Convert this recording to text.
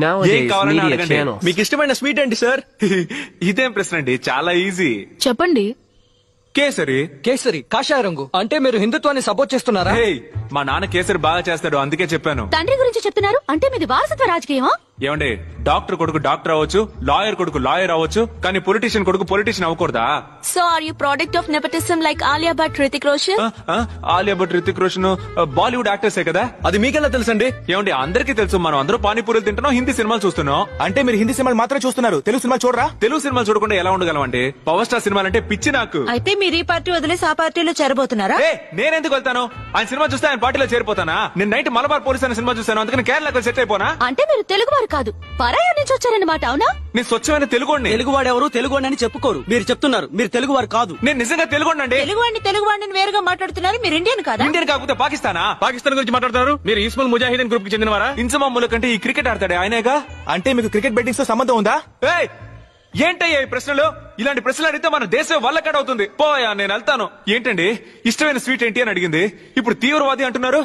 Nowadays, ఏం కావాలని media అడగండి. channels. మీకు ఇష్టమైన స్వీట్ ఏంటి సార్? ఇదేం ప్రశ్న అండి, చాలా ఈజీ. చెప్పండి. కేసరి. కేసరి కాషాయ రంగు అంటే మీరు హిందుత్వాన్ని సపోర్ట్ చేస్తున్నారా? మా నాన్న కేసరి బాగా చేస్తాడు, అందుకే చెప్పాను. తండ్రి గురించి చెప్తున్నారు అంటే మీది వారసత్వ రాజకీయమా? ఏమండి, డాక్టర్ కొడుకు డాక్టర్ అవ్వచ్చు, లాయర్ కొడుకు లాయర్ అవ్వచ్చు, కానీ పొలిటీషియన్ కొడుకు politician అవ్వకూడదా? So are you product of nepotism like Alia Bhatt, Hrithik Roshan? Alia Bhatt, Hrithik Roshan Bollywood యాక్టర్సే కదా. అది మీకెలా తెలుసండి? ఏమండి, అందరికీ తెలుసు, మనం అందరూ పానీపూరీలు తింటున్నాం, హిందీ సినిమాలు చూస్తున్నాం. అంటే మీరు హిందీ సినిమాలు మాత్రమే చూస్తున్నారు, తెలుగు సినిమాలు చూడరా? తెలుగు సినిమాలు చూడకుండా ఎలా ఉండగలమండి? పవర్ స్టార్ సినిమాలు అంటే పిచ్చి నాకు. అయితే మీరు ఈ పార్టీ వదిలేసి ఆ పార్టీలో చేరబోతున్నారా? నేనెందుకు వెళ్తాను? ఆయన సినిమా చూస్తే ఆయన పార్టీలో చేరిపోతానా? నేను నైట్ మలబార్ పోలీస్ అనే సినిమా చూస్తాను, అందుకని కేరళకు సెట్ అయిపోనా? అంటే మీరు తెలుగు వారు కాదు, పరాయి నుంచి వచ్చారన్నమాట, అవునా? నేను స్వచ్ఛమైన తెలుగుడిని. తెలుగువాడెవరు తెలుగువాడిని అని చెప్పుకోరు, మీరు చెప్తున్నారు మీరు తెలుగువారు కాదు. నేను నిజంగా తెలుగుడినండి. తెలుగువాడిని వేరుగా మాట్లాడుతున్నారు. మీరు ఇండియన్ కాదా? ఇండియన్ కాకపోతే పాకిస్తానా? పాకిస్తాన్ గురించి మాట్లాడుతున్నారు. మీరు ఇస్మాయిల్ ముజాహిదీన్ గ్రూప్ కి చెందినవారా? ఇంచమాముల కంటే ఈ క్రికెట్ ఆడతాడే ఆయనేగా. అంటే మీకు క్రికెట్ బెట్టింగ్స్ తో సంబంధం ఉందా? ఏంటయ్యా ఈ ప్రశ్నలు? ఇలాంటి ప్రశ్నలు అడిగితే మన దేశం వల్లకడ అవుతుంది. పోయా, నేను వెళ్తాను. ఏంటండి ఇష్టమైన స్వీట్ ఏంటి అని అడిగింది, ఇప్పుడు తీవ్రవాది అంటున్నారు.